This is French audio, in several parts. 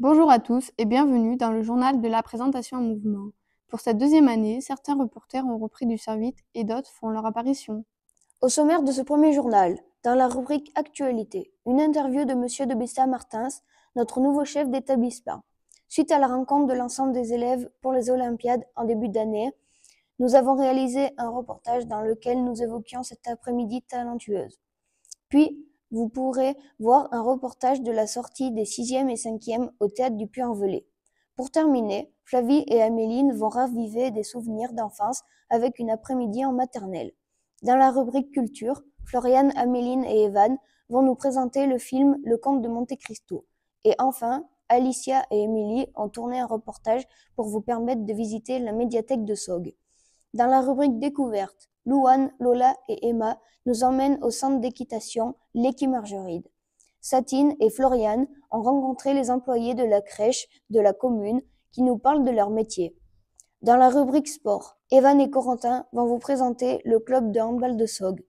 Bonjour à tous et bienvenue dans le journal de la présentation en mouvement. Pour cette deuxième année, certains reporters ont repris du service et d'autres font leur apparition. Au sommaire de ce premier journal, dans la rubrique Actualité, une interview de Monsieur de Bessa-Martins, notre nouveau chef d'établissement. Suite à la rencontre de l'ensemble des élèves pour les Olympiades en début d'année, nous avons réalisé un reportage dans lequel nous évoquions cet après-midi talentueuse. Puis, vous pourrez voir un reportage de la sortie des 6e et 5e au théâtre du Puy-en-Velay. Pour terminer, Flavie et Améline vont raviver des souvenirs d'enfance avec une après-midi en maternelle. Dans la rubrique culture, Floriane, Améline et Evan vont nous présenter le film Le Comte de Monte Cristo. Et enfin, Alicia et Émilie ont tourné un reportage pour vous permettre de visiter la médiathèque de Sogg. Dans la rubrique découverte, Louane, Lola et Emma nous emmènent au centre d'équitation L'Équi Margeride. Satine et Floriane ont rencontré les employés de la crèche de la commune qui nous parlent de leur métier. Dans la rubrique sport, Evan et Corentin vont vous présenter le club de handball de Sogg.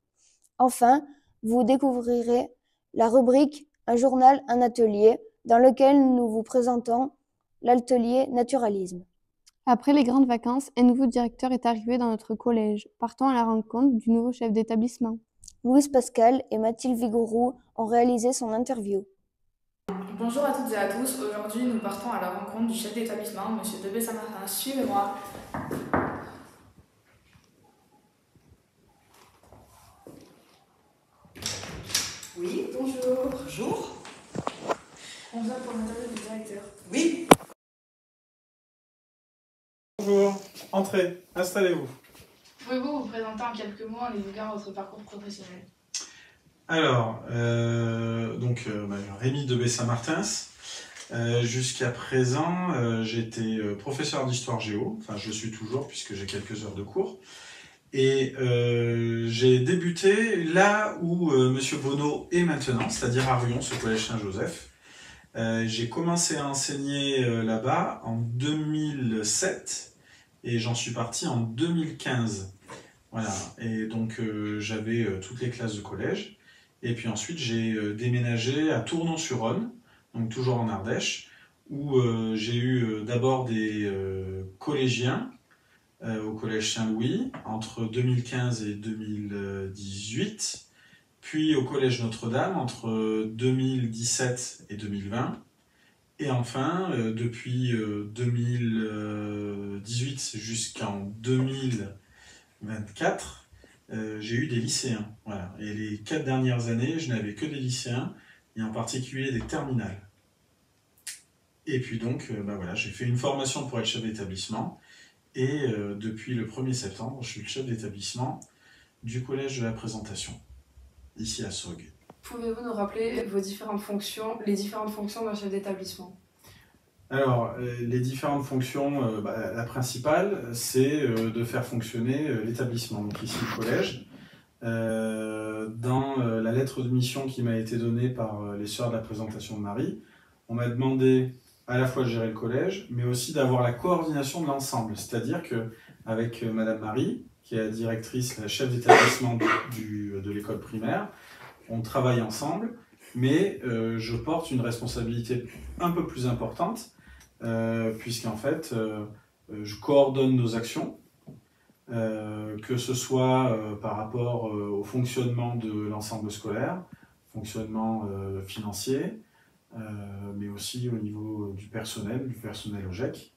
Enfin, vous découvrirez la rubrique Un journal, un atelier, dans lequel nous vous présentons l'atelier naturalisme. Après les grandes vacances, un nouveau directeur est arrivé dans notre collège, partant à la rencontre du nouveau chef d'établissement. Louise Pascal et Mathilde Vigouroux ont réalisé son interview. Bonjour à toutes et à tous, aujourd'hui nous partons à la rencontre du chef d'établissement, Monsieur de Bessa-Martins. Suivez-moi. Oui, bonjour. Bonjour. On vient pour l'interview du directeur. Oui. Bonjour, entrez, installez-vous. Pouvez-vous vous présenter en quelques mots en évoquant votre parcours professionnel? Alors, Rémi de Bessa-Martins. Jusqu'à présent, j'étais professeur d'histoire géo, enfin je suis toujours puisque j'ai quelques heures de cours. Et j'ai débuté là où Monsieur Bonneau est maintenant, c'est-à-dire à Rions, au collège Saint-Joseph. J'ai commencé à enseigner là-bas en 2007 et j'en suis parti en 2015. Voilà, et donc j'avais toutes les classes de collège. Et puis ensuite j'ai déménagé à Tournon-sur-Rhône, donc toujours en Ardèche, où j'ai eu d'abord des collégiens au collège Saint-Louis entre 2015 et 2018, puis au collège Notre-Dame entre 2017 et 2020, et enfin depuis 2018 jusqu'en 2024, j'ai eu des lycéens. Voilà. Et les 4 dernières années, je n'avais que des lycéens, et en particulier des terminales. Et puis donc, j'ai fait une formation pour être chef d'établissement, et depuis le 1er septembre, je suis le chef d'établissement du collège de la présentation, ici à Sogg. Pouvez-vous nous rappeler les différentes fonctions d'un chef d'établissement? Alors, les différentes fonctions, la principale, c'est de faire fonctionner l'établissement, donc ici le collège. Dans la lettre de mission qui m'a été donnée par les sœurs de la présentation de Marie, on m'a demandé à la fois de gérer le collège, mais aussi d'avoir la coordination de l'ensemble. C'est-à-dire qu'avec Madame Marie, qui est la directrice, la chef d'établissement de l'école primaire, on travaille ensemble, mais je porte une responsabilité un peu plus importante, puisqu'en fait, je coordonne nos actions, que ce soit par rapport au fonctionnement de l'ensemble scolaire, fonctionnement financier, mais aussi au niveau du personnel au GEC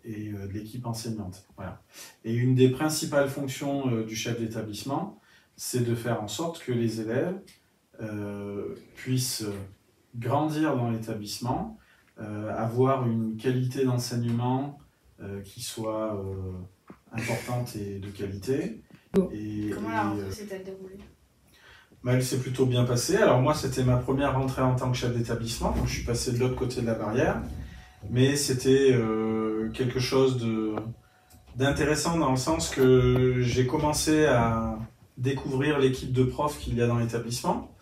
et de l'équipe enseignante. Voilà. Et une des principales fonctions du chef d'établissement, c'est de faire en sorte que les élèves puissent grandir dans l'établissement, avoir une qualité d'enseignement qui soit importante et de qualité. Comment la rentrée s'est-elle déroulée? Elle s'est plutôt bien passée. Alors moi, c'était ma première rentrée en tant que chef d'établissement, donc je suis passé de l'autre côté de la barrière. Mais c'était quelque chose d'intéressant dans le sens que j'ai commencé à découvrir l'équipe de profs qu'il y a dans l'établissement.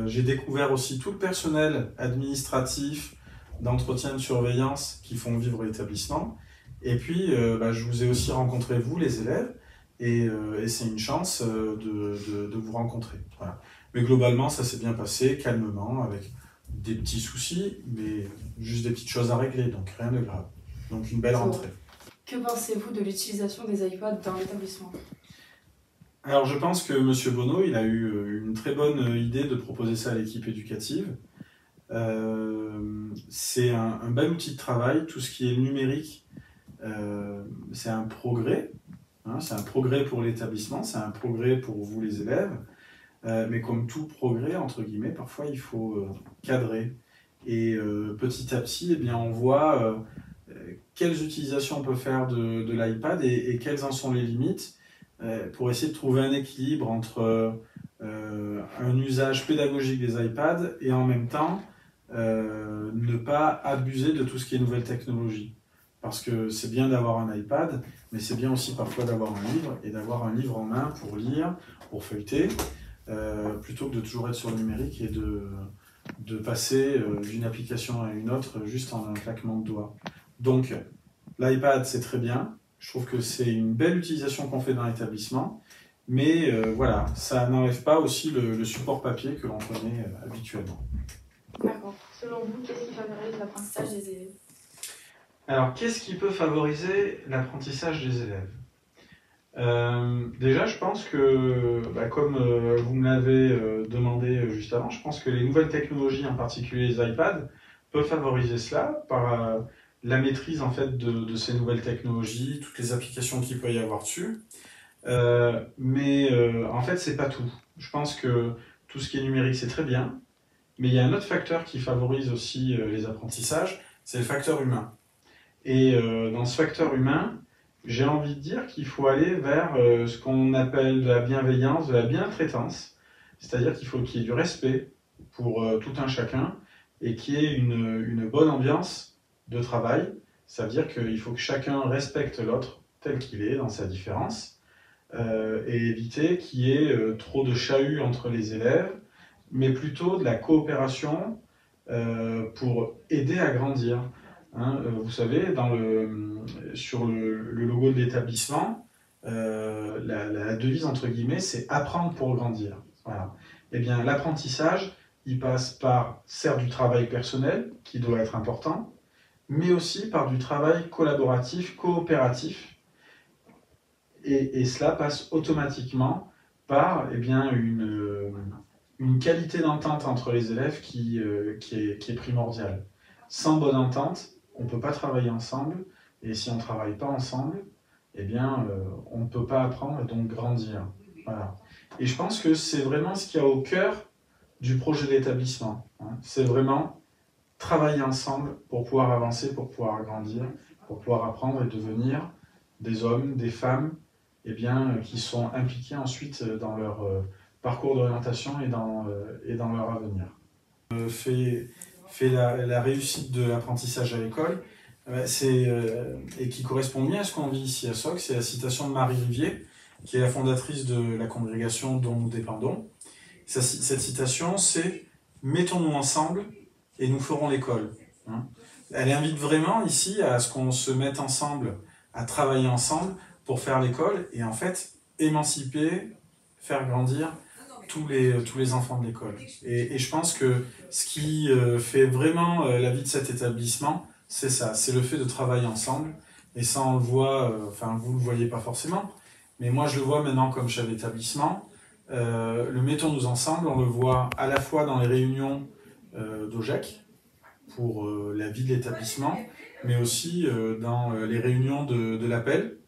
J'ai découvert aussi tout le personnel administratif, d'entretien de surveillance qui font vivre l'établissement. Et puis, je vous ai aussi rencontré, vous, les élèves, et c'est une chance de vous rencontrer. Voilà. Mais globalement, ça s'est bien passé, calmement, avec des petits soucis, mais juste des petites choses à régler, donc rien de grave. Donc une belle rentrée. Que pensez-vous de l'utilisation des iPads dans l'établissement? Alors je pense que M. Bonneau, il a eu une très bonne idée de proposer ça à l'équipe éducative. C'est un bel outil de travail, tout ce qui est numérique, c'est un progrès, hein, c'est un progrès pour l'établissement, c'est un progrès pour vous les élèves, mais comme tout progrès, entre guillemets, parfois il faut cadrer. Et petit à petit, eh bien, on voit quelles utilisations on peut faire de l'iPad et quelles en sont les limites, pour essayer de trouver un équilibre entre un usage pédagogique des iPads et en même temps ne pas abuser de tout ce qui est nouvelle technologie. Parce que c'est bien d'avoir un iPad, mais c'est bien aussi parfois d'avoir un livre et d'avoir un livre en main pour lire, pour feuilleter, plutôt que de toujours être sur le numérique et de passer d'une application à une autre juste en un claquement de doigts. Donc l'iPad c'est très bien, je trouve que c'est une belle utilisation qu'on fait dans l'établissement, mais voilà, ça n'enlève pas aussi le support papier que l'on connaît habituellement. D'accord. Selon vous, qu'est-ce qui favorise l'apprentissage des élèves? Alors, qu'est-ce qui peut favoriser l'apprentissage des élèves? Déjà, je pense que, comme vous me l'avez demandé juste avant, je pense que les nouvelles technologies, en particulier les iPads, peuvent favoriser cela par la maîtrise en fait de ces nouvelles technologies, toutes les applications qu'il peut y avoir dessus. Mais en fait, c'est pas tout. Je pense que tout ce qui est numérique, c'est très bien. Mais il y a un autre facteur qui favorise aussi les apprentissages, c'est le facteur humain. Et dans ce facteur humain, j'ai envie de dire qu'il faut aller vers ce qu'on appelle de la bienveillance, de la bientraitance. C'est-à-dire qu'il faut qu'il y ait du respect pour tout un chacun et qu'il y ait une bonne ambiance de travail. Ça veut dire qu'il faut que chacun respecte l'autre tel qu'il est dans sa différence et éviter qu'il y ait trop de chahut entre les élèves, mais plutôt de la coopération pour aider à grandir. Hein, vous savez, sur le logo de l'établissement, la devise entre guillemets, c'est apprendre pour grandir. Voilà. Eh bien, l'apprentissage, il passe par, certes, du travail personnel, qui doit être important, mais aussi par du travail collaboratif, coopératif. Et cela passe automatiquement par une qualité d'entente entre les élèves qui est primordiale. Sans bonne entente, on ne peut pas travailler ensemble, et si on ne travaille pas ensemble, on ne peut pas apprendre et donc grandir. Voilà. Et je pense que c'est vraiment ce qu'il y a au cœur du projet de l'établissement. Hein. C'est vraiment travailler ensemble pour pouvoir avancer, pour pouvoir grandir, pour pouvoir apprendre et devenir des hommes, des femmes, qui sont impliqués ensuite dans leur parcours d'orientation et dans leur avenir. Fait la réussite de l'apprentissage à l'école, et qui correspond bien à ce qu'on vit ici à Soc, c'est la citation de Marie Rivier, qui est la fondatrice de la congrégation dont nous dépendons. Cette citation, c'est « Mettons-nous ensemble et nous ferons l'école ». Elle invite vraiment ici à ce qu'on se mette ensemble, à travailler ensemble pour faire l'école et en fait émanciper, faire grandir tous les enfants de l'école. Et je pense que ce qui fait vraiment la vie de cet établissement, c'est ça, c'est le fait de travailler ensemble. Et ça, on le voit, vous le voyez pas forcément, mais moi je le vois maintenant comme chef d'établissement. Le mettons-nous ensemble, on le voit à la fois dans les réunions d'OGEC, pour la vie de l'établissement, mais aussi dans les réunions de l'appel,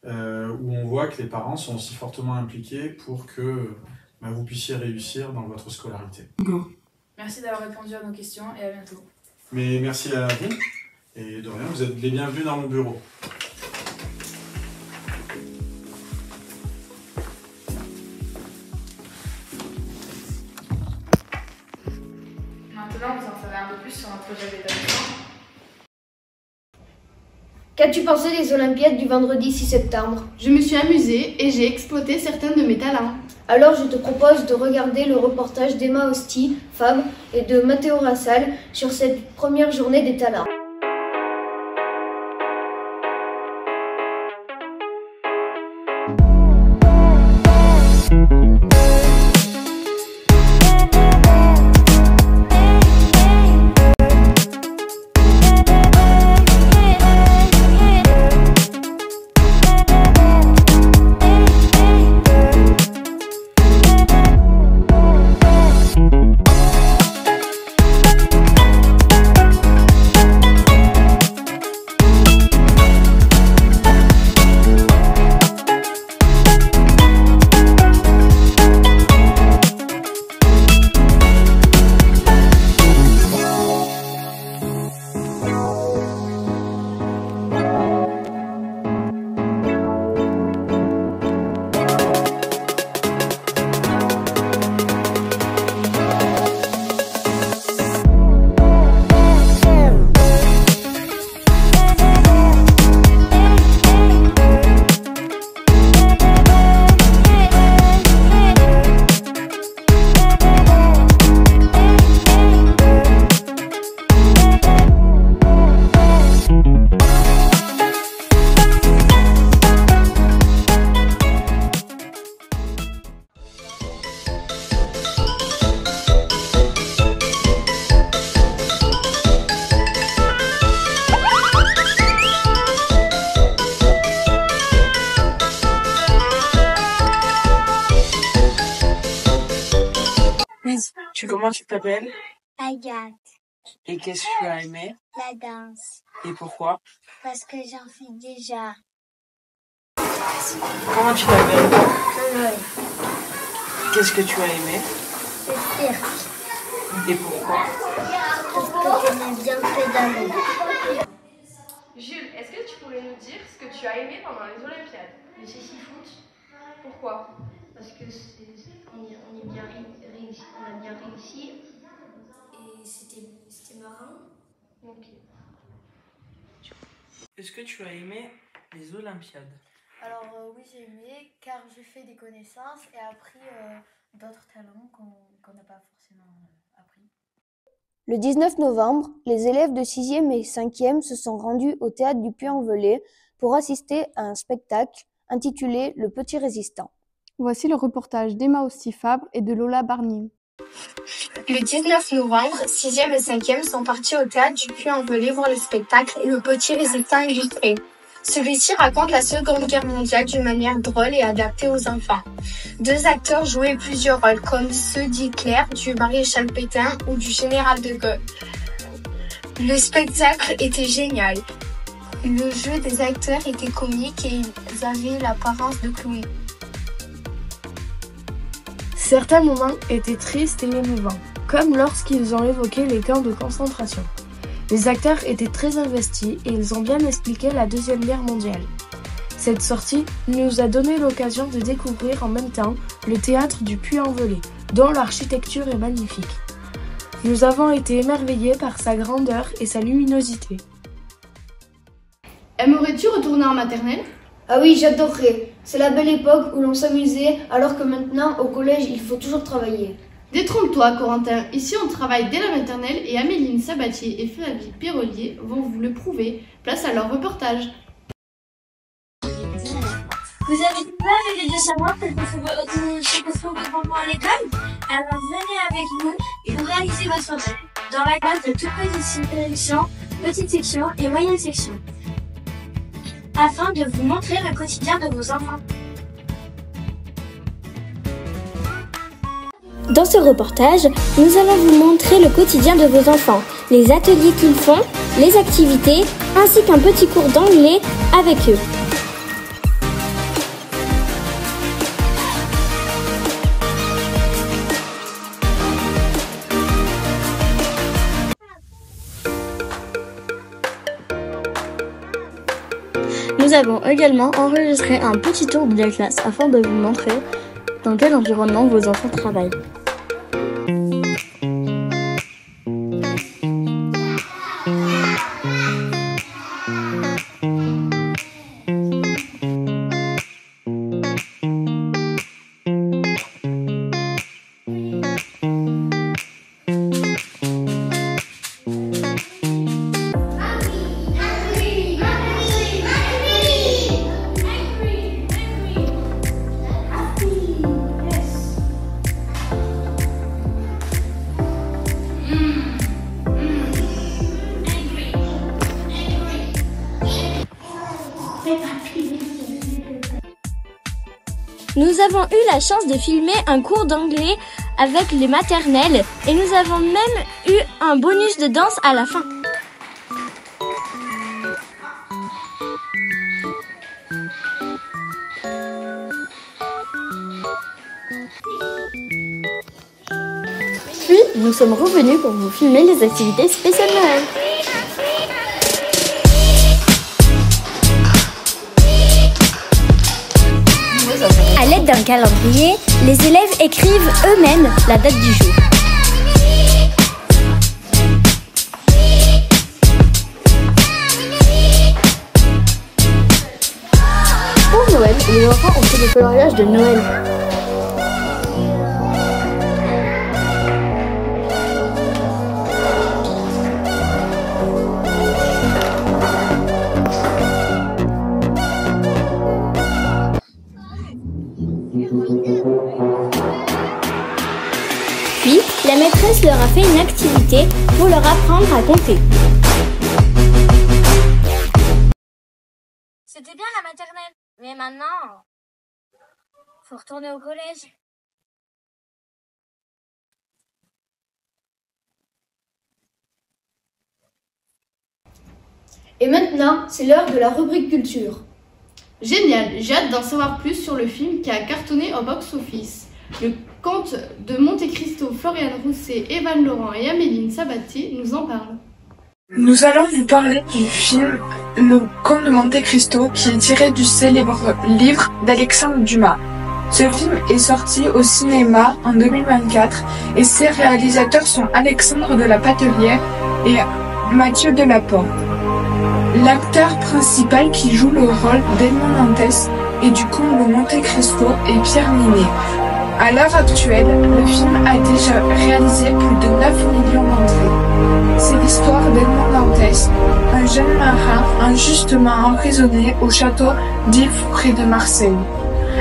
où on voit que les parents sont aussi fortement impliqués pour que vous puissiez réussir dans votre scolarité. Merci d'avoir répondu à nos questions et à bientôt. Mais merci à vous, et de rien, vous êtes les bienvenus dans mon bureau. Maintenant, vous en savez un peu plus sur notre projet d'établissement. Qu'as-tu pensé des Olympiades du vendredi 6 septembre? Je me suis amusée et j'ai exploité certains de mes talents. Alors je te propose de regarder le reportage d'Emma Osti, femme, et de Matteo Rassal sur cette première journée des talents. Comment tu t'appelles? Agathe, Et qu'est-ce que tu as aimé? la danse, Et pourquoi? parce que j'en fais déjà. Comment tu t'appelles? Chloé, Qu'est-ce que tu as aimé? le cirque, Et pourquoi? parce que j'aimais bien pédaler. Jules, est-ce que tu pourrais nous dire ce que tu as aimé pendant les Olympiades? Le cécifoot, Pourquoi? parce que on a bien réussi et c'était marrant. Ok. Est-ce que tu as aimé les Olympiades? Alors oui, j'ai aimé car j'ai fait des connaissances et appris d'autres talents qu'on n'a pas forcément appris. Le 19 novembre, les élèves de 6e et 5e se sont rendus au théâtre du Puy-en-Velay pour assister à un spectacle intitulé Le Petit Résistant. Voici le reportage d'Emma Ostifabre et de Lola Barnier. Le 19 novembre, 6e et 5e sont partis au théâtre du Puy-en-Velay voir le spectacle Le Petit Résistant illustré. Celui-ci raconte la Seconde Guerre mondiale d'une manière drôle et adaptée aux enfants. 2 acteurs jouaient plusieurs rôles, comme ceux d'Hitler, du maréchal Pétain ou du général de Gaulle. Le spectacle était génial. Le jeu des acteurs était comique et ils avaient l'apparence de clowns. Certains moments étaient tristes et émouvants, comme lorsqu'ils ont évoqué les camps de concentration. Les acteurs étaient très investis et ils ont bien expliqué la Deuxième Guerre mondiale. Cette sortie nous a donné l'occasion de découvrir en même temps le théâtre du Puy-en-Velay, dont l'architecture est magnifique. Nous avons été émerveillés par sa grandeur et sa luminosité. Aimerais-tu retourner en maternelle? Ah oui, j'adorerais. C'est la belle époque où l'on s'amusait, alors que maintenant, au collège, il faut toujours travailler. Détrompe-toi, Corentin. Ici, on travaille dès la maternelle et Améline Sabatier et Flavie Perrolier vont vous le prouver. Place à leur reportage. Vous avez peur de savoir que vous pouvez obtenir chaque fois que vous à l'école? Alors venez avec nous et vous réalisez votre rêve dans la classe de toute petite section et moyenne section, afin de vous montrer le quotidien de vos enfants. Dans ce reportage, nous allons vous montrer le quotidien de vos enfants, les ateliers qu'ils font, les activités, ainsi qu'un petit cours d'anglais avec eux. Nous avons également enregistré un petit tour de la classe afin de vous montrer dans quel environnement vos enfants travaillent. Nous avons eu la chance de filmer un cours d'anglais avec les maternelles et nous avons même eu un bonus de danse à la fin. Puis, nous sommes revenus pour vous filmer les activités spéciales Noël. À l'aide d'un calendrier, les élèves écrivent eux-mêmes la date du jour. Pour Noël, les enfants ont fait des coloriages de Noël. Puis, la maîtresse leur a fait une activité pour leur apprendre à compter. C'était bien la maternelle, mais maintenant, faut retourner au collège. Et maintenant, c'est l'heure de la rubrique culture. Génial, j'ai hâte d'en savoir plus sur le film qui a cartonné au box-office. Le Comte de Monte Cristo, Florian Rousset, Evan Laurent et Améline Sabatier nous en parlent. Nous allons vous parler du film Le Comte de Monte Cristo qui est tiré du célèbre livre d'Alexandre Dumas. Ce film est sorti au cinéma en 2024 et ses réalisateurs sont Alexandre de la Patellière et Mathieu Delaporte. L'acteur principal qui joue le rôle d'Edmond Dantès et du comte de Monte Cristo est Pierre Ninet. À l'heure actuelle, le film a déjà réalisé plus de 9 millions d'entrées. C'est l'histoire d'Edmond Dantès, un jeune marin injustement emprisonné au château d'If près de Marseille.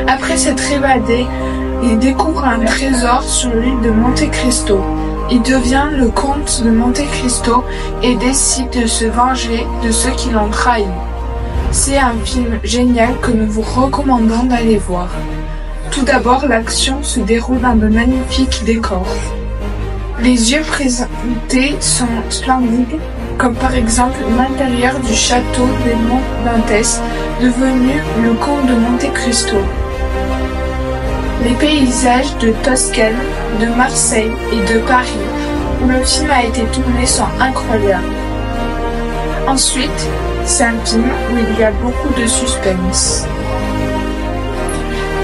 Après s'être évadé, il découvre un trésor sur l'île de Monte Cristo. Il devient le comte de Monte Cristo et décide de se venger de ceux qui l'ont trahi. C'est un film génial que nous vous recommandons d'aller voir. Tout d'abord, l'action se déroule dans de magnifiques décors. Les lieux présentés sont splendides, comme par exemple l'intérieur du château d'Edmond Dantès, devenu le comte de Monte Cristo. Les paysages de Toscane, de Marseille et de Paris, où le film a été tourné, sont incroyables. Ensuite, c'est un film où il y a beaucoup de suspense.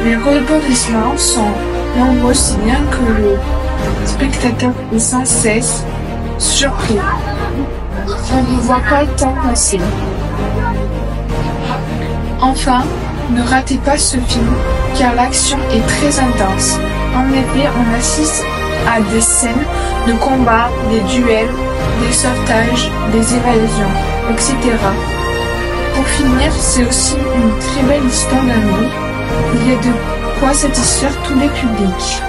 Les rebondissements sont nombreux si bien que le spectateur est sans cesse surpris. On ne voit pas le temps passer. Enfin, ne ratez pas ce film car l'action est très intense. En effet, on assiste à des scènes de combat, des duels, des sauvetages, des évasions, etc. Pour finir, c'est aussi une très belle histoire d'amour. Il y a de quoi satisfaire tous les publics.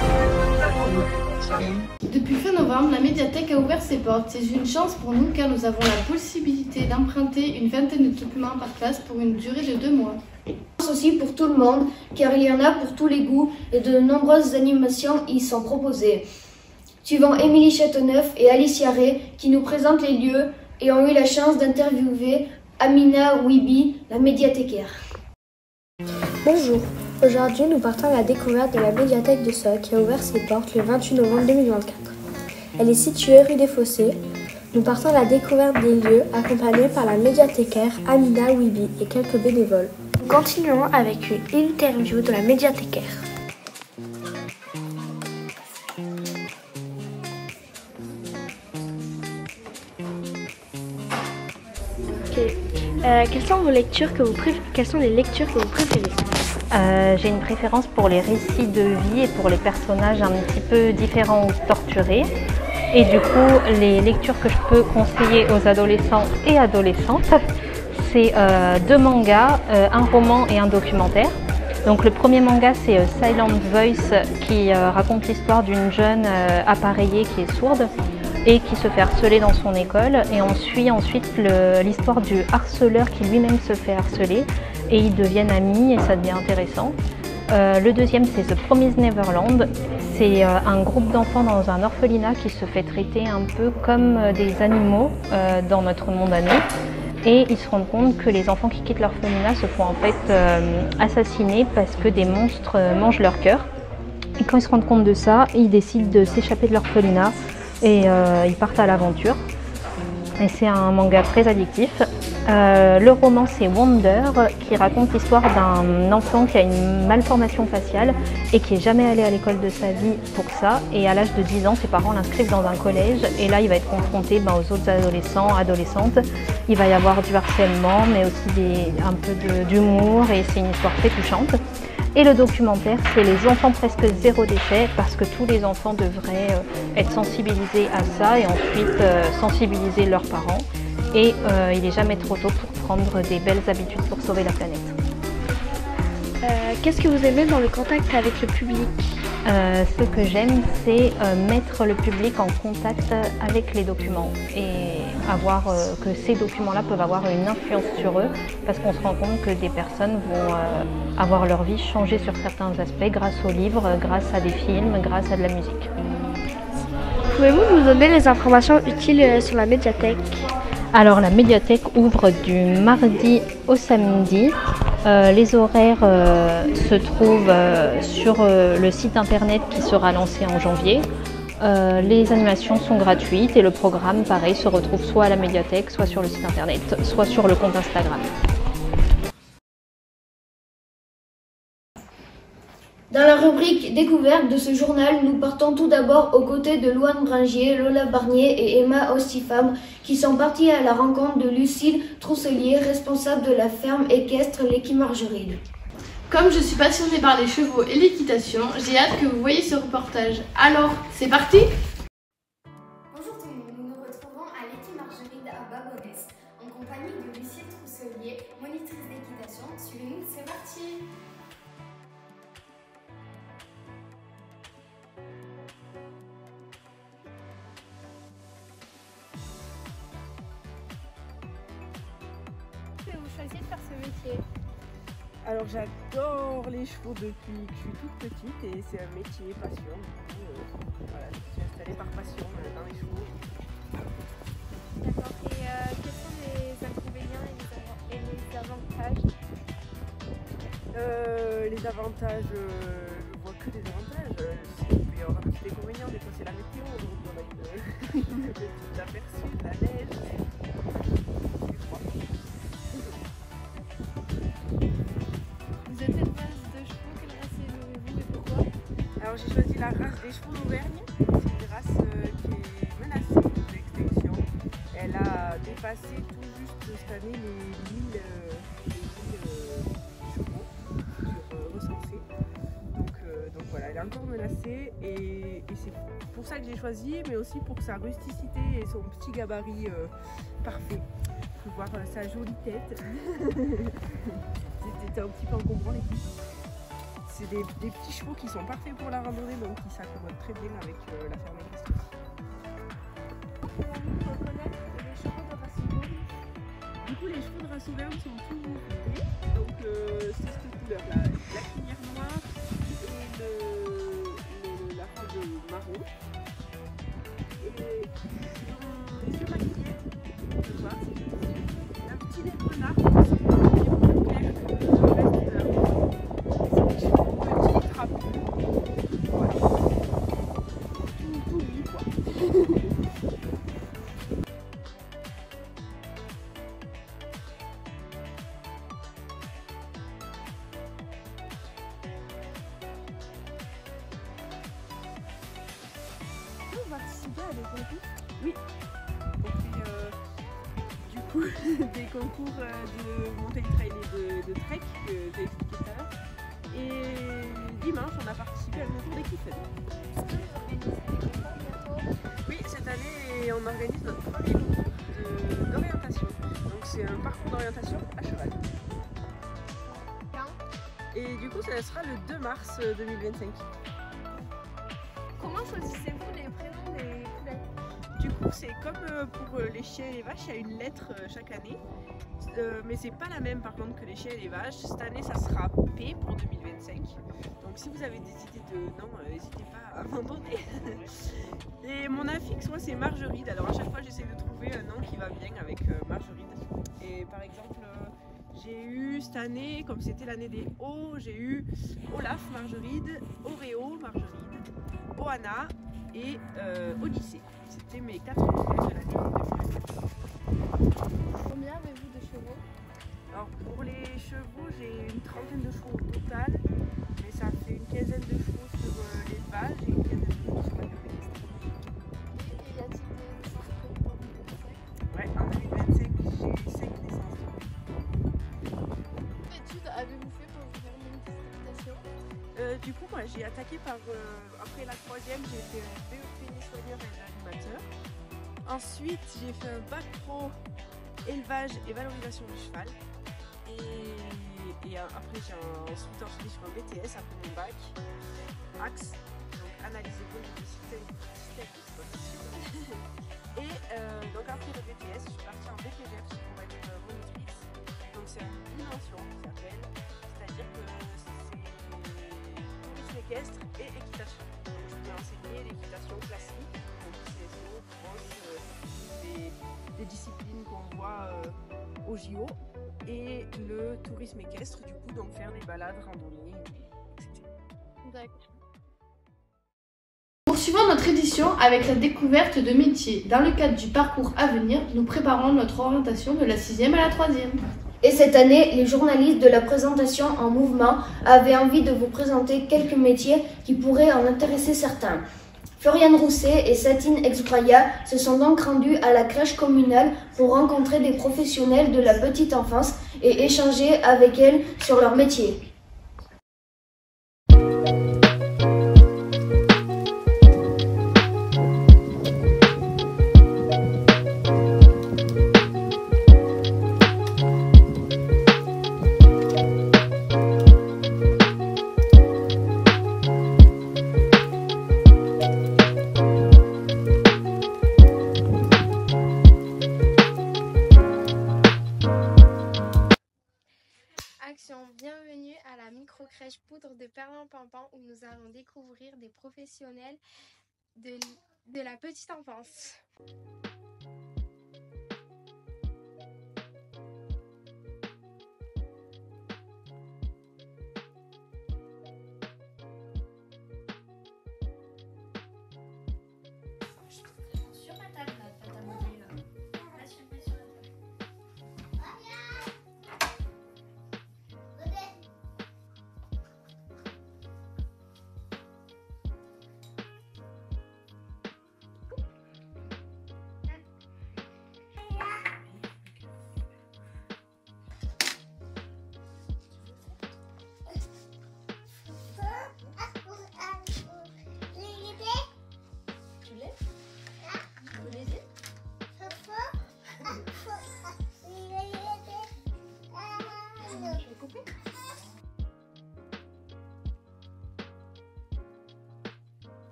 Depuis fin novembre, la médiathèque a ouvert ses portes. C'est une chance pour nous car nous avons la possibilité d'emprunter une vingtaine de documents par classe pour une durée de 2 mois. C'est aussi pour tout le monde car il y en a pour tous les goûts et de nombreuses animations y sont proposées. Suivant Émilie Châteauneuf et Alicia Ray qui nous présentent les lieux et ont eu la chance d'interviewer Amina Ouibi, la médiathécaire. Bonjour, aujourd'hui nous partons à la découverte de la médiathèque de Sceaux qui a ouvert ses portes le 28 novembre 2024. Elle est située rue des Fossés. Nous partons à la découverte des lieux accompagnés par la médiathécaire Amina Ouibi et quelques bénévoles. Nous continuons avec une interview de la médiathécaire. Quelles sont les lectures que vous préférez? J'ai une préférence pour les récits de vie et pour les personnages un petit peu différents ou torturés. Et du coup, les lectures que je peux conseiller aux adolescents et adolescentes, c'est 2 mangas, un roman et un documentaire. Donc le premier manga, c'est Silent Voice, qui raconte l'histoire d'une jeune appareillée qui est sourde et qui se fait harceler dans son école. Et on suit ensuite l'histoire du harceleur qui lui-même se fait harceler et ils deviennent amis et ça devient intéressant. Le deuxième, c'est The Promised Neverland. C'est un groupe d'enfants dans un orphelinat qui se fait traiter un peu comme des animaux dans notre monde à nous. Et ils se rendent compte que les enfants qui quittent l'orphelinat se font en fait assassiner parce que des monstres mangent leur cœur. Et quand ils se rendent compte de ça, ils décident de s'échapper de l'orphelinat et ils partent à l'aventure. Et c'est un manga très addictif. Le roman, c'est Wonder, qui raconte l'histoire d'un enfant qui a une malformation faciale et qui n'est jamais allé à l'école de sa vie pour ça. Et à l'âge de 10 ans, ses parents l'inscrivent dans un collège et là, il va être confronté aux autres adolescents, adolescentes. Il va y avoir du harcèlement, mais aussi un peu d'humour et c'est une histoire très touchante. Et le documentaire, c'est les enfants presque zéro déchet parce que tous les enfants devraient être sensibilisés à ça et ensuite sensibiliser leurs parents. Et il n'est jamais trop tôt pour prendre des belles habitudes pour sauver la planète. Qu'est-ce que vous aimez dans le contact avec le public? Ce que j'aime, c'est mettre le public en contact avec les documents et avoir que ces documents-là peuvent avoir une influence sur eux parce qu'on se rend compte que des personnes vont avoir leur vie changer sur certains aspects grâce aux livres, grâce à des films, grâce à de la musique. Pouvez-vous nous donner les informations utiles sur la médiathèque? Alors la médiathèque ouvre du mardi au samedi. Les horaires se trouvent sur le site internet qui sera lancé en janvier. Les animations sont gratuites et le programme, pareil, se retrouve soit à la médiathèque, soit sur le site internet, soit sur le compte Instagram. Dans la rubrique découverte de ce journal, nous partons tout d'abord aux côtés de Louane Bringier, Lola Barnier et Emma Ostifam qui sont partis à la rencontre de Lucille Trousselier, responsable de la ferme équestre L'Équipe Margeride. Comme je suis passionnée par les chevaux et l'équitation, j'ai hâte que vous voyez ce reportage. Alors, c'est parti! Bonjour tout le monde, nous nous retrouvons à L'Équipe Margeride à Babonès, en compagnie de Lucille Trousselier, monitrice d'équitation. Suivez-nous, c'est parti! Vous choisissez de faire ce métier? Alors j'adore les chevaux depuis que je suis toute petite et c'est un métier passion. Voilà, je suis installée par passion dans les chevaux. D'accord. Et quels sont les inconvénients et les avantages? Les avantages, je vois que des avantages. Il peut y avoir un petit inconvénient, des fois c'est la météo, donc on a une petite aperçue de la neige. Vous êtes une race de chevaux, quelle race élevez-vous et pourquoi? Alors j'ai choisi la race des chevaux d'Auvergne. C'est une race qui est menacée d'extinction. Elle a dépassé tout juste cette année les 1000 chevaux recensés. Donc voilà, elle est encore menacée et c'est pour ça que j'ai choisi, mais aussi pour sa rusticité et son petit gabarit parfait. Faut voir sa jolie tête. C'était un petit peu encombrant les filles. C'est des petits chevaux qui sont parfaits pour la randonnée, donc qui s'accommodent très bien avec la ferme équestre. Pouvez-vous reconnaître les chevaux de race Auvergne? Du coup, les chevaux de race Auvergne sont tous gris, donc c'est cette couleur-là, la crinière noire et la robe marron. Et les yeux maquillés, on peut voir, c'est un petit nez renard, c'est plus clair que le reste de la robe. C'est des chevaux petits, trapus, voilà. Tout gris quoi. Vous participez à des concours? Oui, on fait du coup des concours de montagne trail et de trek que j'ai expliqué tout à l'heure. Et dimanche, on a participé à un concours d'équipe. Est-ce que vous organisez des concours bientôt? Oui, cette année, on organise notre premier concours d'orientation. Donc c'est un parcours d'orientation à cheval. Quand? Et du coup, ça sera le 2 mars 2025. Comment choisissez-vous les prénoms des poulets? Du coup, c'est comme pour les chiens et les vaches, il y a une lettre chaque année. Mais c'est pas la même par contre que les chiens et les vaches. Cette année, ça sera P pour 2025. Donc si vous avez des idées de nom, n'hésitez pas à m'en donner. Et mon affixe, moi, c'est Margeride. Alors à chaque fois, j'essaie de trouver un nom qui va bien avec Margeride. Et par exemple, j'ai eu cette année, comme c'était l'année des O, j'ai eu Olaf Margeride, Oreo Margeride, Oana et Odyssée. C'était mes 4 poulets de l'année 2025. Combien avez-vous de chevaux? Alors pour les chevaux, j'ai une trentaine de chevaux au total, mais ça fait une quinzaine de chevaux sur l'élevage et une quinzaine de chevaux sur la ferme équestre. Et y a-t-il des naissances prévues pour 2025? Ouais, en 2025, j'ai 5 naissances. Quelle étude avez-vous fait pour vous faire une équitation? Du coup, moi j'ai attaqué par, après la troisième, j'ai fait un BEP soigneur et animateur. Ensuite, j'ai fait un bac pro élevage et valorisation du cheval. Et après, j'ai ensuite enchaîné sur un BTS après mon bac. Axe, donc analyse économique du système. Et donc après le BTS, je suis partie en BPGF pour être monitrice. Donc c'est une dimension qui s'appelle, c'est-à-dire que c'est tourisme équestre et équitation. Donc je peux enseigner l'équitation classique, donc CSO, cross, des disciplines qu'on voit au JO, et le tourisme équestre, du coup, donc faire des balades, randonnées, etc. D'accord. Poursuivons notre édition avec la découverte de métiers. Dans le cadre du parcours à venir, nous préparons notre orientation de la 6e à la 3e. Et cette année, les journalistes de la présentation en mouvement avaient envie de vous présenter quelques métiers qui pourraient en intéresser certains. Floriane Rousset et Satine Exbraya se sont donc rendues à la crèche communale pour rencontrer des professionnels de la petite enfance et échanger avec elles sur leur métier. Bienvenue à la micro-crèche Poudre de Perlimpinpin où nous allons découvrir des professionnels de la petite enfance. Sur ma table, la pâte à modeler, là. Là, s'il vous plaît, sur la table.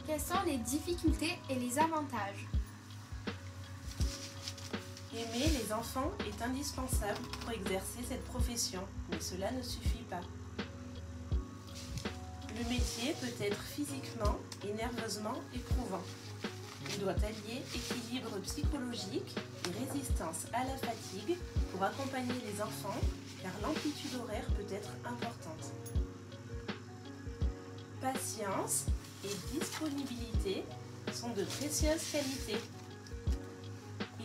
Quelles sont les difficultés et les avantages? Aimer les enfants est indispensable pour exercer cette profession, mais cela ne suffit pas. Le métier peut être physiquement et nerveusement éprouvant. Il doit allier équilibre psychologique et résistance à la fatigue pour accompagner les enfants, car l'amplitude horaire peut être importante. Patience et disponibilité sont de précieuses qualités.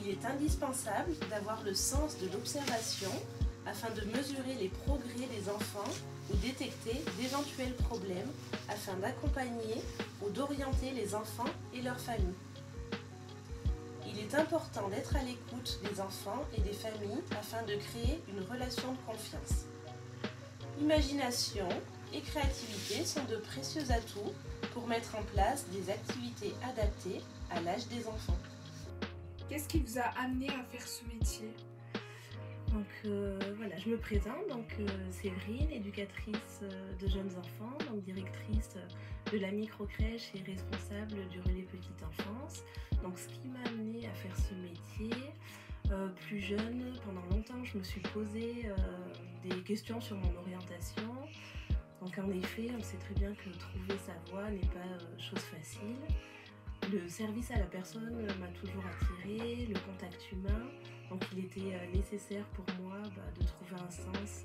Il est indispensable d'avoir le sens de l'observation afin de mesurer les progrès des enfants ou détecter d'éventuels problèmes afin d'accompagner ou d'orienter les enfants et leurs familles. Il est important d'être à l'écoute des enfants et des familles afin de créer une relation de confiance. Imagination et créativité sont de précieux atouts pour mettre en place des activités adaptées à l'âge des enfants. Qu'est-ce qui vous a amené à faire ce métier? Donc voilà, je me présente, Séverine, éducatrice de jeunes enfants, donc directrice de la micro-crèche et responsable du relais petite enfance. Donc ce qui m'a amené à faire ce métier, plus jeune, pendant longtemps je me suis posé des questions sur mon orientation. Donc en effet, on sait très bien que trouver sa voie n'est pas chose facile. Le service à la personne m'a toujours attirée, le contact humain. Donc il était nécessaire pour moi de trouver un sens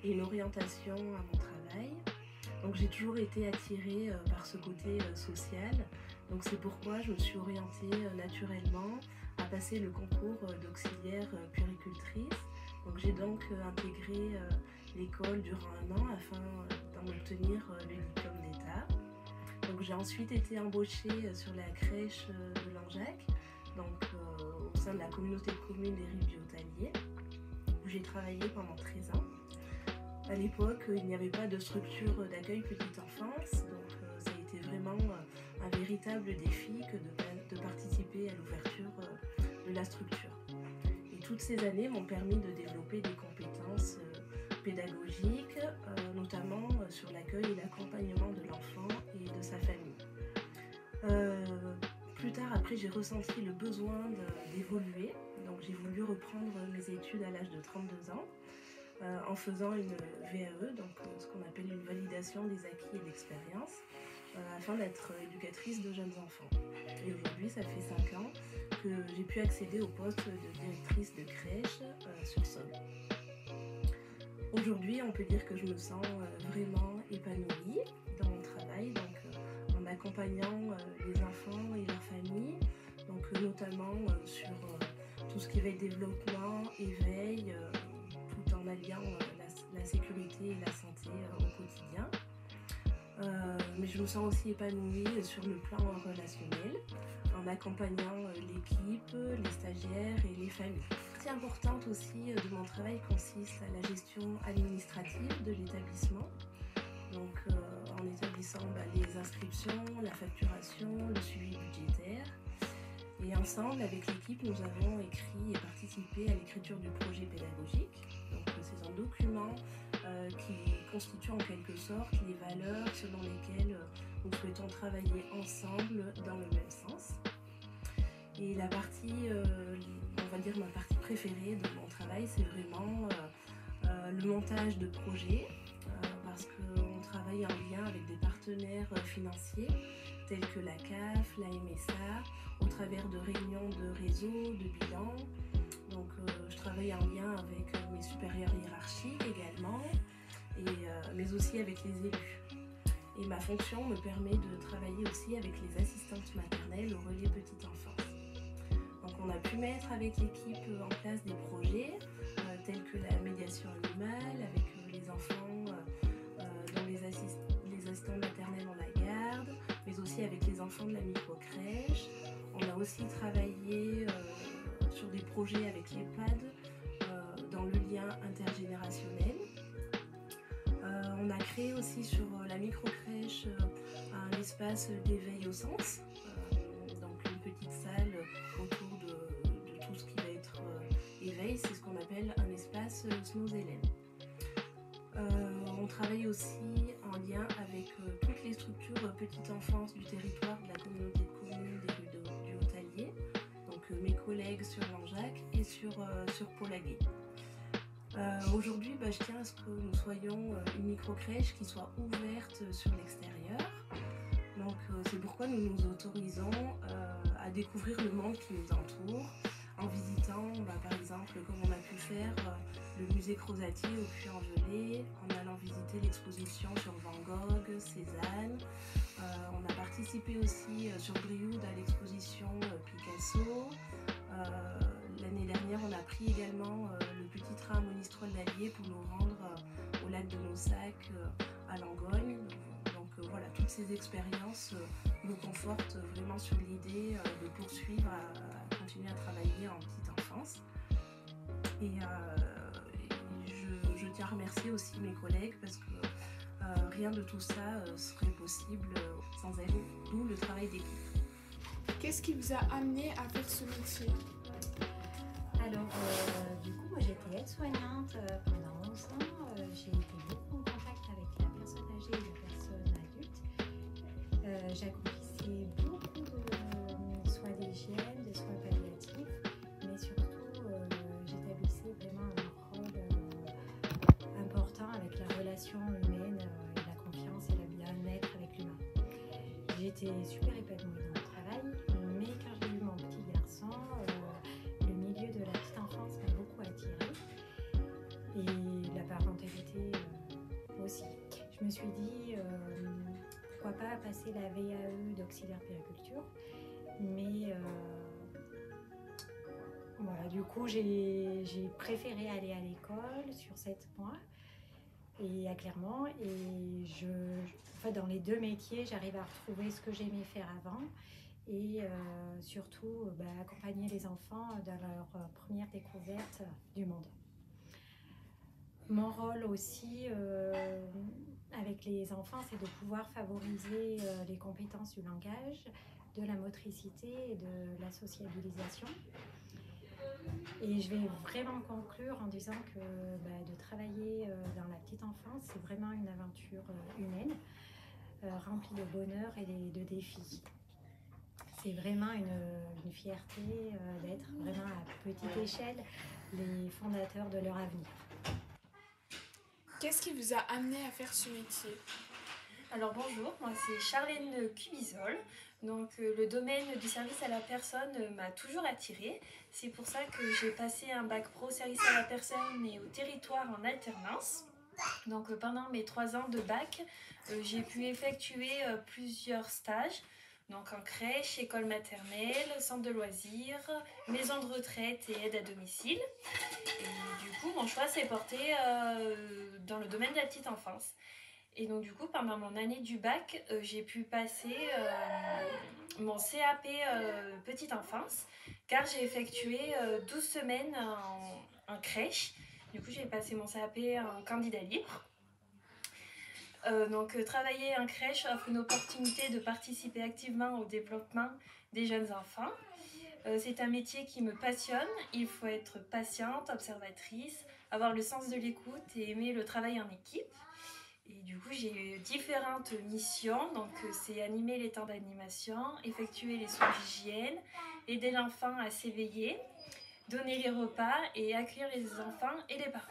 et une orientation à mon travail. Donc j'ai toujours été attirée par ce côté social. Donc c'est pourquoi je me suis orientée naturellement à passer le concours d'auxiliaire puéricultrice. Donc j'ai donc intégré l'école durant un an afin d'en obtenir le diplôme d'État. Donc j'ai ensuite été embauchée sur la crèche de Langeac, donc au sein de la communauté de communes des Rives du Haut-Allier, où j'ai travaillé pendant 13 ans. À l'époque, il n'y avait pas de structure d'accueil petite enfance, donc ça a été vraiment un véritable défi que de participer à l'ouverture de la structure. Et toutes ces années m'ont permis de développer des compétences pédagogiques, notamment sur l'accueil et l'accompagnement de l'enfant et de sa famille. après j'ai ressenti le besoin d'évoluer. Donc j'ai voulu reprendre mes études à l'âge de 32 ans en faisant une VAE, donc ce qu'on appelle une validation des acquis et d'expérience, afin d'être éducatrice de jeunes enfants. Et aujourd'hui, ça fait 5 ans que j'ai pu accéder au poste de directrice de crèche sur Sol. Aujourd'hui, on peut dire que je me sens vraiment épanouie dans mon travail, donc en accompagnant les enfants et leurs familles, donc notamment sur tout ce qui va être développement, éveil, tout en alliant la sécurité et la santé au quotidien. Mais je me sens aussi épanouie sur le plan relationnel, en accompagnant l'équipe, les stagiaires et les familles. Une partie importante aussi de mon travail consiste à la gestion administrative de l'établissement, donc en établissant les inscriptions, la facturation, le suivi budgétaire. Et ensemble, avec l'équipe, nous avons écrit et participé à l'écriture du projet pédagogique. Donc c'est un document qui constitue en quelque sorte les valeurs selon lesquelles nous souhaitons travailler ensemble dans le même sens. Et la partie, on va dire ma partie préférée de mon travail, c'est vraiment le montage de projets, parce qu'on travaille en lien avec des partenaires financiers tels que la CAF, la MSA, au travers de réunions de réseau, de bilan. Donc je travaille en lien avec mes supérieurs hiérarchiques également, mais aussi avec les élus. Et ma fonction me permet de travailler aussi avec les assistantes maternelles au relais petite enfance. Donc on a pu mettre avec l'équipe en place des projets tels que la médiation animale avec les enfants dont les assistantes maternelles ont la garde, mais aussi avec les enfants de la micro-crèche. On a aussi travaillé sur des projets avec l'EHPAD dans le lien intergénérationnel. On a créé aussi sur la micro-crèche un espace d'éveil au sens, donc une petite salle autour de tout ce qui va être éveil, c'est ce qu'on appelle un espace Snows-Hélène. On travaille aussi en lien avec toutes les structures petite enfance du territoire de la communauté de communes des rues du Haut-Allier, donc mes collègues sur Langeac et sur Polaguet. Aujourd'hui, je tiens à ce que nous soyons une micro-crèche qui soit ouverte sur l'extérieur. Donc c'est pourquoi nous nous autorisons à découvrir le monde qui nous entoure en visitant par exemple, comme on a pu faire, le musée Crozatier au Puy-en-Velay, en allant visiter l'exposition sur Van Gogh, Cézanne. On a participé aussi sur Brioude à l'exposition Picasso. L'année dernière, on a pris également le petit train à Monistrol d'Allier pour nous rendre au lac de Nossac à Langogne. Donc voilà, toutes ces expériences nous confortent vraiment sur l'idée de poursuivre à continuer à travailler en petite enfance. Et je tiens à remercier aussi mes collègues parce que rien de tout ça serait possible sans elles, d'où le travail d'équipe. Qu'est-ce qui vous a amené à faire ce métier? Alors, du coup, moi j'étais aide-soignante pendant 11 ans. J'ai été beaucoup en contact avec la personne âgée et la personne adulte. J'accomplissais beaucoup de soins d'hygiène, de soins palliatifs, mais surtout j'établissais vraiment un rôle important avec la relation humaine et la confiance et le bien-être avec l'humain. J'étais super épanouie dans mon travail, mais quand j'ai eu mon petit garçon, le milieu de la petite enfance m'a beaucoup attirée et la parentalité aussi. Je me suis dit pourquoi pas passer la VAE d'auxiliaire puériculture, mais voilà, du coup j'ai préféré aller à l'école sur 7 mois et à Clermont, et en fait, dans les deux métiers j'arrive à retrouver ce que j'aimais faire avant et surtout accompagner les enfants dans leur première découverte du monde. Mon rôle aussi avec les enfants, c'est de pouvoir favoriser les compétences du langage, de la motricité et de la sociabilisation. Et je vais vraiment conclure en disant que de travailler dans la petite enfance, c'est vraiment une aventure humaine, remplie de bonheur et de défis. c'est vraiment une fierté d'être vraiment à petite échelle les fondateurs de leur avenir. Qu'est-ce qui vous a amené à faire ce métier? Alors bonjour, moi c'est Charlène Cubizol. Donc le domaine du service à la personne m'a toujours attirée. C'est pour ça que j'ai passé un bac pro service à la personne et au territoire en alternance. Donc pendant mes 3 ans de bac, j'ai pu effectuer plusieurs stages. Donc en crèche, école maternelle, centre de loisirs, maison de retraite et aide à domicile. Et du coup, mon choix s'est porté dans le domaine de la petite enfance. Et donc du coup, pendant mon année du bac, j'ai pu passer mon CAP petite enfance, car j'ai effectué 12 semaines en crèche. Du coup, j'ai passé mon CAP en candidat libre. Donc travailler en crèche offre une opportunité de participer activement au développement des jeunes enfants. C'est un métier qui me passionne. Il faut être patiente, observatrice, avoir le sens de l'écoute et aimer le travail en équipe. Et du coup, j'ai eu différentes missions. Donc c'est animer les temps d'animation, effectuer les soins d'hygiène, aider l'enfant à s'éveiller, donner les repas et accueillir les enfants et les parents.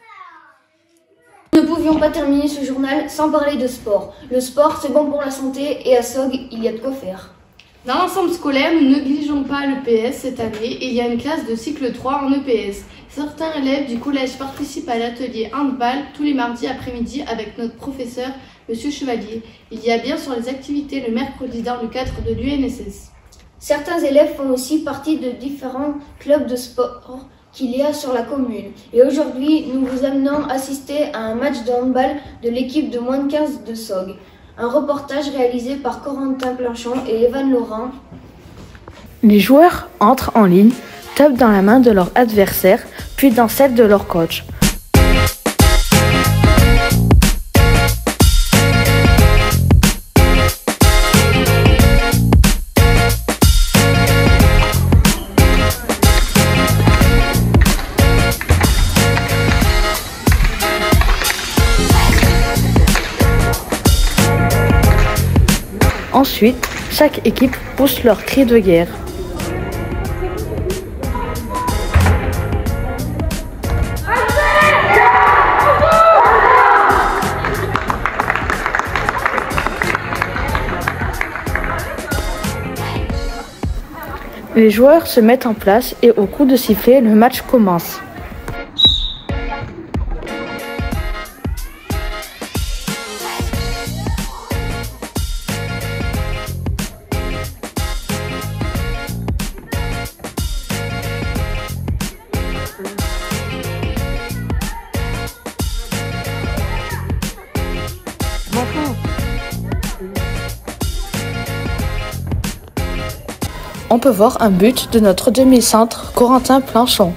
Nous ne pouvions pas terminer ce journal sans parler de sport. Le sport, c'est bon pour la santé et à SOG, il y a de quoi faire. Dans l'ensemble scolaire, nous ne négligeons pas l'EPS cette année et il y a une classe de cycle 3 en EPS. Certains élèves du collège participent à l'atelier handball tous les mardis après-midi avec notre professeur, Monsieur Chevalier. Il y a bien sûr les activités le mercredi dans le cadre de l'UNSS. Certains élèves font aussi partie de différents clubs de sport qu'il y a sur la commune. Et aujourd'hui, nous vous amenons assister à un match de handball de l'équipe de moins de 15 de SOG. Un reportage réalisé par Corentin Planchon et Evan Laurent. Les joueurs entrent en ligne, tapent dans la main de leur adversaire, puis dans celle de leur coach. Ensuite, chaque équipe pousse leur cri de guerre. Les joueurs se mettent en place et au coup de sifflet, le match commence. On peut voir un but de notre demi-centre Corentin Planchon.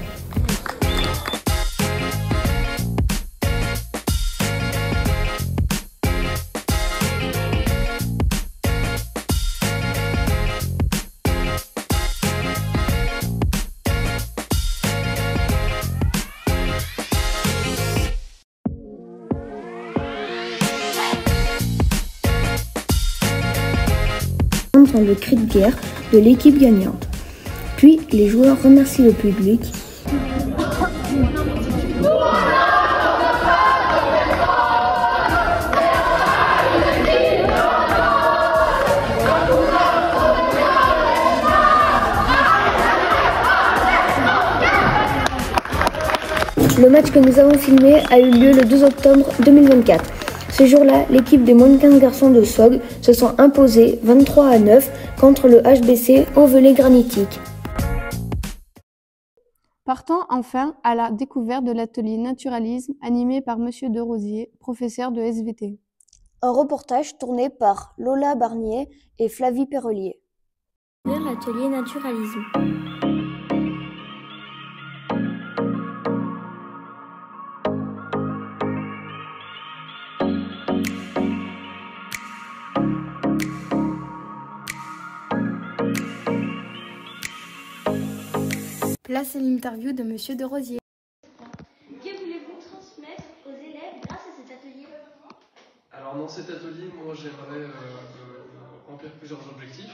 Entend le cri de guerre de l'équipe gagnante. Puis les joueurs remercient le public. Le match que nous avons filmé a eu lieu le 2 octobre 2024. Ce jour-là, l'équipe des moins de 15 garçons de SOG se sont imposés 23-9 contre le HBC Auvelais Granitique. Partons enfin à la découverte de l'atelier naturalisme animé par Monsieur Derosier, professeur de SVT. Un reportage tourné par Lola Barnier et Flavie Perrelier. L'atelier naturalisme. Là, c'est l'interview de Monsieur Derosier. Que voulez-vous transmettre aux élèves grâce à cet atelier? Alors dans cet atelier, moi j'aimerais remplir plusieurs objectifs.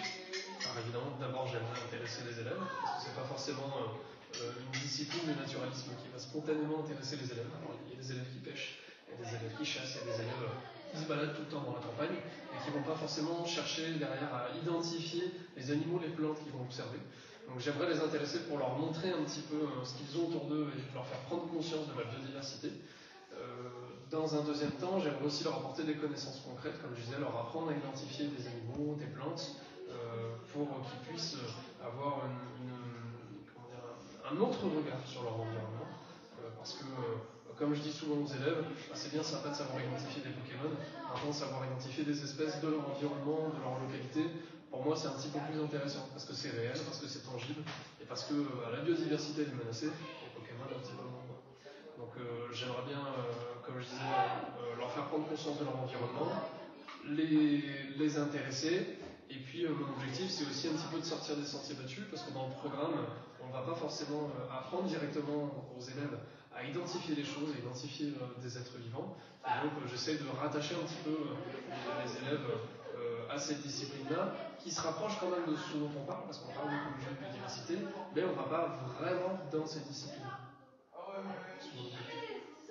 Alors évidemment d'abord j'aimerais intéresser les élèves, parce que c'est pas forcément une discipline de naturalisme qui va spontanément intéresser les élèves. Alors, il y a des élèves qui pêchent, il y a des élèves qui chassent, il y a des élèves qui se baladent tout le temps dans la campagne et qui ne vont pas forcément chercher derrière à identifier les animaux, les plantes qu'ils vont observer. Donc j'aimerais les intéresser pour leur montrer un petit peu ce qu'ils ont autour d'eux et leur faire prendre conscience de la biodiversité. Dans un deuxième temps, j'aimerais aussi leur apporter des connaissances concrètes, comme je disais, leur apprendre à identifier des animaux, des plantes, pour qu'ils puissent avoir un autre regard sur leur environnement. Parce que, comme je dis souvent aux élèves, c'est bien sympa de savoir identifier des Pokémon, maintenant savoir identifier des espèces de leur environnement, de leur localité, pour moi c'est un petit peu plus intéressant, parce que c'est réel, parce que c'est tangible, et parce que la biodiversité est menacée, les Pokémon un petit peu moins. Donc j'aimerais bien, comme je disais, leur faire prendre conscience de leur environnement, les intéresser, et puis mon objectif c'est aussi un petit peu de sortir des sentiers battus, parce que dans le programme, on ne va pas forcément apprendre directement aux élèves à identifier les choses, à identifier des êtres vivants. Et donc j'essaie de rattacher un petit peu les élèves à cette discipline-là, qui se rapproche quand même de ce dont on parle, parce qu'on parle d'écologie et de biodiversité, mais on ne va pas vraiment dans cette discipline.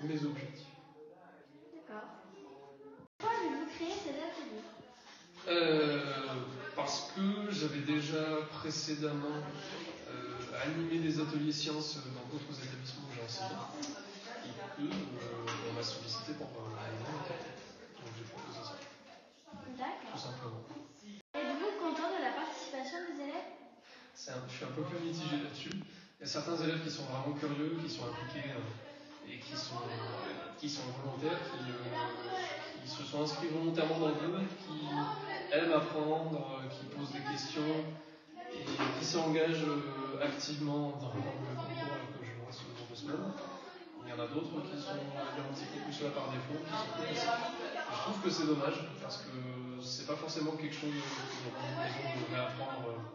Mes objectifs. D'accord. Pourquoi avez-vous créé cet atelier? Parce que j'avais déjà précédemment animé des ateliers sciences dans d'autres établissements où j'ai enseigné, et que on m'a sollicité pour réaliser un atelier. Donc j'ai proposé ça. D'accord. Tout simplement. Êtes-vous content de la participation des élèves? Je suis un peu plus mitigé là-dessus. Il y a certains élèves qui sont vraiment curieux, qui sont impliqués et qui sont volontaires, qui se sont inscrits volontairement dans le groupe, qui aiment apprendre, qui posent des questions et qui s'engagent activement dans le concours que je vois ce jour de semaine. Il y en a d'autres qui sont un petit peu plus là par défaut, qui sont plus passifs. Je trouve que c'est dommage parce que c'est pas forcément quelque chose qu'ils auront besoin de réapprendre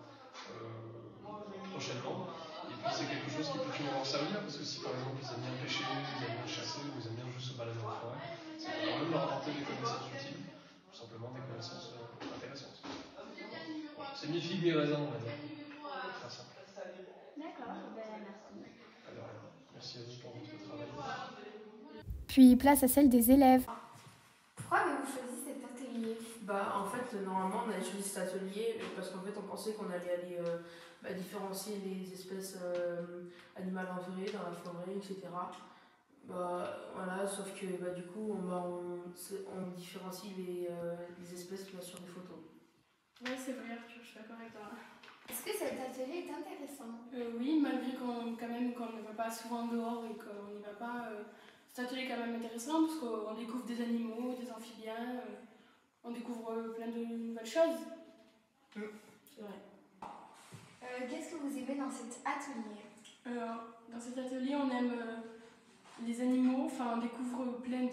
prochainement. Et puis c'est quelque chose qui peut toujours leur servir, parce que si par exemple ils aiment bien pêcher, ils aiment bien chasser, ou ils aiment bien juste se balader en forêt, ça peut quand même leur apporter des connaissances utiles, tout simplement des connaissances intéressantes. Voilà. C'est mi figue mi raisin, on va dire. Très simple. D'accord, merci. Alors, merci à vous pour votre travail. Puis place à celle des élèves. Pourquoi avez-vous choisi cet atelier? En fait, normalement, on avait choisi cet atelier parce qu'en fait, on pensait qu'on allait aller différencier les espèces animales en vraie, dans la forêt, etc. Voilà, sauf que du coup, on différencie les espèces sur des photos. Oui, c'est vrai, Arthur, je suis d'accord avec toi. Est-ce que cet atelier est intéressant? Oui, malgré qu'on ne va pas souvent dehors et qu'on n'y va pas. Cet atelier est quand même intéressant parce qu'on découvre des animaux, des amphibiens, on découvre plein de nouvelles choses. C'est vrai. Qu'est-ce que vous aimez dans cet atelier? Dans cet atelier, on aime les animaux, enfin on découvre plein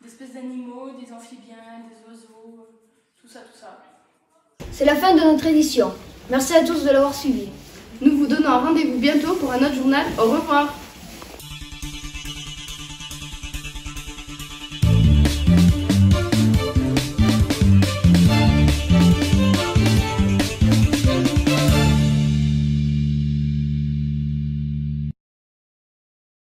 d'espèces d'animaux, des amphibiens, des oiseaux, tout ça. C'est la fin de notre édition. Merci à tous de l'avoir suivi. Nous vous donnons un rendez-vous bientôt pour un autre journal. Au revoir.